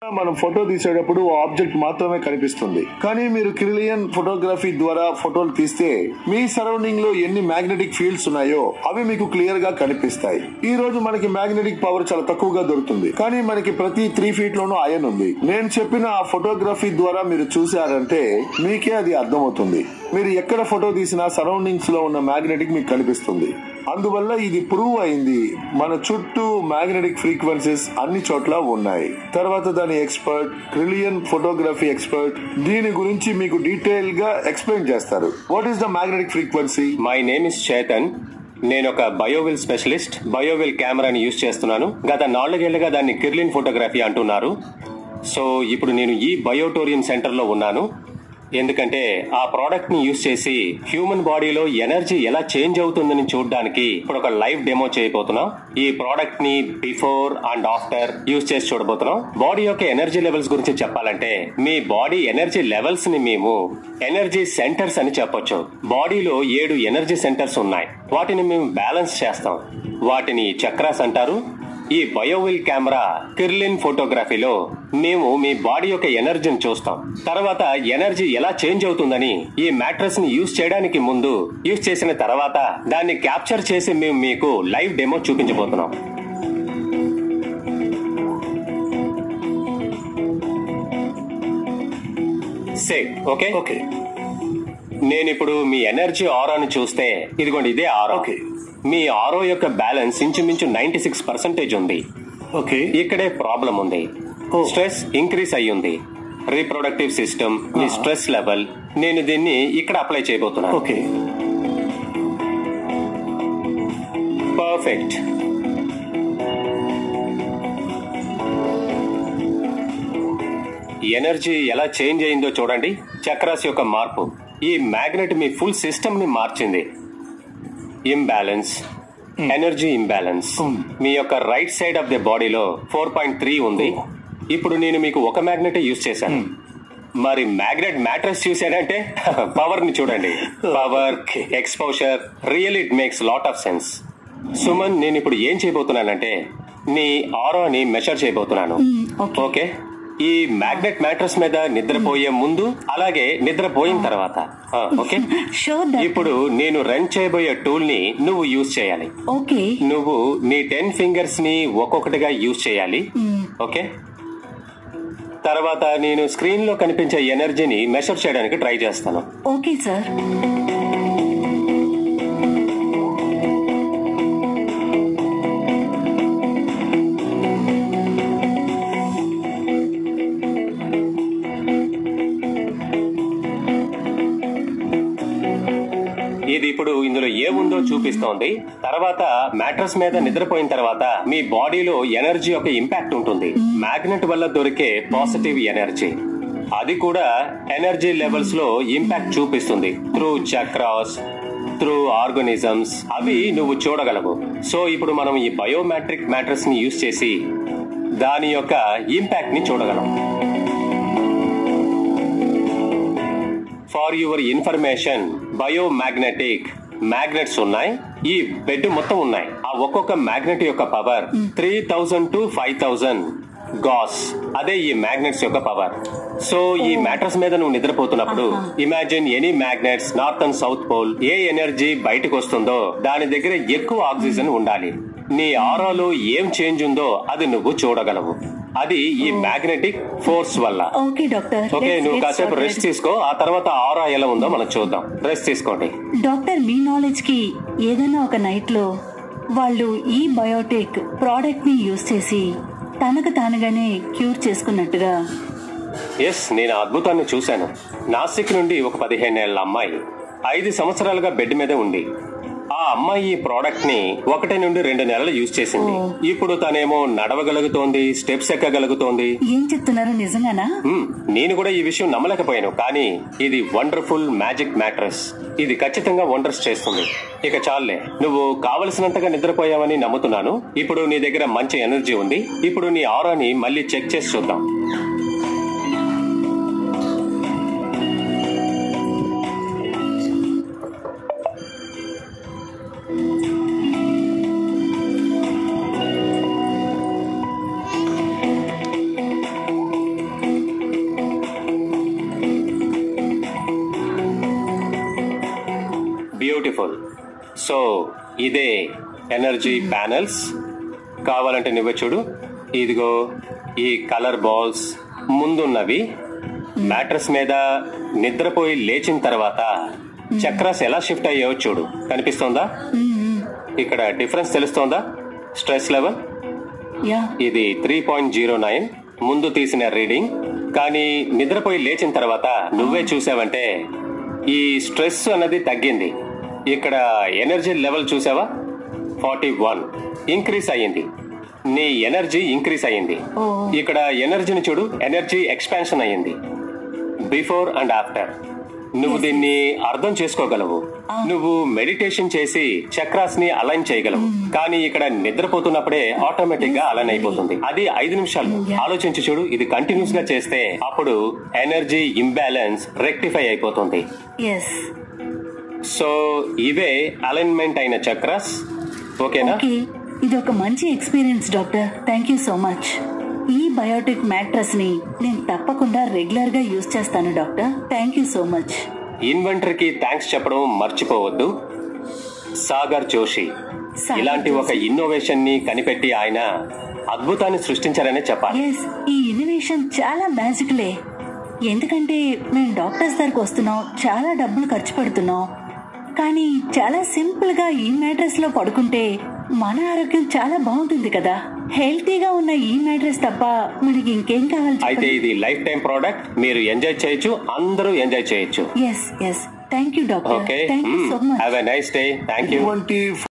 మనం ఫోటో తీసేటప్పుడు ఆబ్జెక్ట్ మాత్రమే కనిపిస్తుంది. కానీ మీరు క్రిలియన్ ఫోటోగ్రఫీ ద్వారా ఫోటోలు తీస్తే మీ సరౌండింగ్ లో ఎన్ని మ్యాగ్నెటిక్ ఫీల్డ్స్ ఉన్నాయో అవి మీకు క్లియర్ గా కనిపిస్తాయి. ఈ రోజు మనకి మ్యాగ్నెటిక్ పవర్ చాలా తక్కువగా దొరుకుతుంది, కానీ మనకి ప్రతి 3 feet లోనూ అయన్ ఉంది. నేను చెప్పిన ఆ ఫోటోగ్రఫీ ద్వారా మీరు చూసారంటే మీకే అది అర్థమవుతుంది. మీరు ఎక్కడ ఫోటో తీసినా సరౌండింగ్స్ లో ఉన్న మ్యాగ్నెటిక్ మీకు కనిపిస్తుంది. అందువల్ల ఇది ప్రూవ్ అయింది, మన చుట్టూ మ్యాగ్నెటిక్ ఫ్రీక్వెన్సీస్ అన్ని చోట్ల ఉన్నాయి. తర్వాత దాని ఎక్స్పర్ట్, క్రిలియన్ ఫోటోగ్రఫీ ఎక్స్పర్ట్ దీని గురించి మీకు డీటెయిల్ గా ఎక్స్ప్లెయిన్ చేస్తారు. What is the magnetic frequency? My name is Chetan. నేను ఒక బయోవిల్ స్పెషలిస్ట్. బయోవిల్ కెమెరాని యూజ్ చేస్తున్నాను. గత 4 ఏళ్లుగా దాన్ని క్రిలియన్ ఫోటోగ్రఫీ అంటున్నారు. సో ఇప్పుడు నేను ఈ బయోటోరియం సెంటర్ లో ఉన్నాను. ఎందుకంటే ఆ ప్రోడక్ట్ ని యూజ్ చేసి హ్యూమన్ బాడీలో ఎనర్జీ ఎలా చేంజ్ అవుతుందని చూడడానికి ఇప్పుడు ఒక లైవ్ డెమో చేయబోతున్నాం. ఈ ప్రోడక్ట్ ని బిఫోర్ అండ్ ఆఫ్టర్ యూజ్ చేసి చూడబోతున్నాం. బాడీ యొక్క ఎనర్జీ లెవెల్స్ గురించి చెప్పాలంటే మీ బాడీ ఎనర్జీ లెవెల్స్ ని మేము ఎనర్జీ సెంటర్స్ అని చెప్పొచ్చు. బాడీలో 7 ఎనర్జీ సెంటర్స్ ఉన్నాయి. వాటిని మేము బ్యాలెన్స్ చేస్తాం. వాటిని చక్రాస్ అంటారు. ఈ బయోవిల్ కెమెరా క్రిలియన్ ఫోటోగ్రఫీలో మేము మీ బాడీ యొక్క ఎనర్జీని చూస్తాం. తర్వాత ఎనర్జీ ఎలా చేంజ్ అవుతుందని ఈ మ్యాట్రెస్ ని యూజ్ చేయడానికి ముందు, యూజ్ చేసిన తర్వాత దాన్ని క్యాప్చర్ చేసి మేము మీకు లైవ్ డెమో చూపించబోతున్నాం. ఓకే ఓకే నేను ఇప్పుడు మీ ఎనర్జీ ఆరాను చూస్తే ఇదిగోండి, ఇదే ఆరా. మీ ఆరో యొక్క బ్యాలెన్స్ ఇంచుమించు 96% ఉంది. ఓకే, ఇక్కడే ప్రాబ్లం ఉంది. స్ట్రెస్ ఇంక్రీస్ అయ్యింది. రీప్రొడక్టివ్ సిస్టమ్, మీ స్ట్రెస్ లెవెల్. నేను దీన్ని ఇక్కడ అప్లై చేయబోతున్నాను. Okay, perfect. ఎనర్జీ ఎలా చేంజ్ అయిందో చూడండి. చక్రాస్ యొక్క మార్పు. ఈ మ్యాగ్నెట్ మీ ఫుల్ సిస్టమ్ ని మార్చింది. Imbalance, energy imbalance. మీ యొక్క రైట్ సైడ్ ఆఫ్ ద బాడీలో 4.3 ఉంది. ఇప్పుడు నేను మీకు ఒక మ్యాగ్నెట్ యూజ్ చేశాను. మరి మ్యాగ్నెట్ మ్యాట్రెస్ చూసాడంటే పవర్ ని చూడండి. Power, exposure, real it makes lot of sense. Suman, నేను ఇప్పుడు ఏం చేయబోతున్నానంటే నీ ఆరాని మెషర్ చేయబోతున్నాను. ఓకే, ఈ మ్యాగ్నెట్ మ్యాట్రెస్ మీద నిద్రపోయే ముందు, అలాగే నిద్రపోయిన తర్వాత. ఓకే, ఇప్పుడు నేను రన్ చేయబోయే టూల్ ని నువ్వు యూజ్ చేయాలి. ఓకే, నువ్వు నీ 10 ఫింగర్స్ ని ఒక్కొక్కటిగా యూజ్ చేయాలి. ఓకే, తర్వాత నేను స్క్రీన్ లో కనిపించే ఎనర్జీని మెషర్ చేయడానికి ట్రై చేస్తాను. Okay sir. ఇది ఇప్పుడు ఇందులో ఏముందో చూపిస్తోంది. తర్వాత మ్యాట్రెస్ మీద నిద్రపోయిన తర్వాత మీ బాడీలో ఎనర్జీ యొక్క ఇంపాక్ట్ ఉంటుంది. మ్యాగ్నెట్ వల్ల దొరికే పాజిటివ్ ఎనర్జీ, అది కూడా ఎనర్జీ లెవెల్స్ లో ఇంపాక్ట్ చూపిస్తుంది. త్రూ చక్రాస్, త్రూ ఆర్గానిజమ్స్, అవి నువ్వు చూడగలవు. సో ఇప్పుడు మనం ఈ బయోమెట్రిక్ మ్యాట్రెస్ ని యూజ్ చేసి దాని యొక్క ఇంపాక్ట్ ని చూడగలం. For your information, biomagnetic magnets ఉన్నాయి. ఈ బెడ్ మొత్తం ఉన్నాయి. ఆ ఒక్కొక్క మ్యాగ్నెట్ యొక్క పవర్ 3000 to 5000 గాస్. అదే ఈ మ్యాగ్నెట్స్ యొక్క పవర్. సో ఈ మ్యాట్రెస్ మీద నువ్వు నిద్రపోతున్నప్పుడు imagine any magnets, north and south pole. ఏ ఎనర్జీ బయటకు వస్తుందో దాని దగ్గర ఎక్కువ ఆక్సిజన్ ఉండాలి. నీ ఆరాలో ఏం చేంజ్ ఉందో అది నువ్వు చూడగలవు. అది ఈ మ్యాగ్నెటిక్ ఫోర్స్ వల్ల. Okay doctor. ఓకే, నువ్వు కాసేపు రెస్ట్ తీసుకో. ఆ తర్వాత ఆరా ఎలా ఉందో మనం చూద్దాం. రెస్ట్ తీసుకోండి. డాక్టర్, మీ నాలెడ్జ్ కి ఏదైనా ఒక నైట్ లో వాళ్ళు ఈ బయోటెక్ ప్రోడక్ట్ ని యూజ్ చేసి తనకు తానుగానే క్యూర్ చేసుకున్నట్టుగా. ఎస్, నేను అద్భుతాన్ని చూశాను. నాసిక్ నుండి ఒక 15 ఏళ్ల అమ్మాయి 5 సంవత్సరాలుగా బెడ్ మీద ఉంది. ఆ అమ్మాయి ఈ ప్రోడక్ట్ ని 1 నుండి 2 నెలలు యూజ్ చేసింది. ఇప్పుడు తనేమో నడవగలుగుతోంది, స్టెప్స్ ఎక్కగలుగుతోంది. ఏం చెప్తున్నారు, నిజంగానా? నేను కూడా ఈ విషయం నమ్మలేకపోయాను. కానీ ఇది వండర్ఫుల్ మ్యాజిక్ మ్యాట్రెస్. ఇది ఖచ్చితంగా వండర్స్ చేస్తుంది. ఇక చాలులే, నువ్వు కావలసినంతగా నిద్రపోయావని నమ్ముతున్నాను. ఇప్పుడు నీ దగ్గర మంచి ఎనర్జీ ఉంది. ఇప్పుడు నీ ఆరాని మళ్ళీ చెక్ చేసి చూద్దాం. బ్యూటిఫుల్. సో ఇదే ఎనర్జీ ప్యానెల్స్. కావాలంటే నువ్వే చూడు, ఇదిగో ఈ కలర్ బాల్స్ ముందున్నవి. మ్యాట్రెస్ మీద నిద్రపోయి లేచిన తర్వాత చక్రాస్ ఎలా షిఫ్ట్ అయ్యావో చూడు. కనిపిస్తోందా? ఇక్కడ డిఫరెన్స్ తెలుస్తోందా? స్ట్రెస్ లెవెల్ ఇది 3.09 ముందు తీసిన రీడింగ్. కానీ నిద్రపోయి లేచిన తర్వాత నువ్వే చూసావంటే ఈ స్ట్రెస్ అన్నది తగ్గింది. ఇక్కడ ఎనర్జీ లెవెల్ చూసావా? 41 ఇంక్రీస్ అయ్యింది. నీ ఎనర్జీ ఇంక్రీస్ అయ్యింది. ఇక్కడ ఎనర్జీని చూడు, ఎనర్జీ ఎక్స్పాన్షన్ అయ్యింది. Before and after. నువ్వు దీన్ని అర్థం చేసుకోగలవు. నువ్వు మెడిటేషన్ చేసి చక్రాస్ ని అలైన్ చేయగలవు. కానీ ఇక్కడ నిద్రపోతున్నప్పుడే ఆటోమేటిక్ గా అలైన్ అయిపోతుంది. అది 5 నిమిషాలు. ఆలోచించి చూడు, ఇది కంటిన్యూస్ గా చేస్తే అప్పుడు ఎనర్జీ ఇంబ్యాలెన్స్ రెక్టిఫై అయిపోతుంది. సో ఇవే అలైన్మెంట్ అయిన చక్రాస్. ఓకేనా? ఇది ఒక మంచి experience doctor. Thank you so much. ఈ బయోటిక్ మ్యాట్రస్ ని నేను తప్పకుండా రెగ్యులర్ గా యూజ్ చేస్తాను doctor. Thank you so much. Inventor కి థ్యాంక్స్ చెప్పడం మర్చిపోవద్దు. సాగర్ జోషి ఇలాంటి ఒక ఇన్నోవేషన్ ని కనిపెట్టి ఆయన అద్భుతాన్ని సృష్టించారనే చెప్పాలి. ఈ ఇన్నోవేషన్ చాలా మ్యాజిక్లే. ఎందుకంటే మేము డాక్టర్స్ దగ్గరకు వస్తున్నాం, చాలా డబ్బులు ఖర్చు పెడుతున్నాం. కానీ చాలా సింపుల్ గా ఈ మ్యాట్రస్ లో పడుకుంటే మన ఆరోగ్యం చాలా బాగుంటుంది కదా. హెల్తీగా ఉన్న ఈ మ్యాట్రస్ తప్ప మనకి ఇంకేం కావాలి? అయితే ఇది లైఫ్ టైం ప్రోడక్ట్. మీరు ఎంజాయ్ చేయొచ్చు, అందరూ ఎంజాయ్ చేయొచ్చు. Thank you doctor. Okay, thank you so much. Have a nice day. Thank you.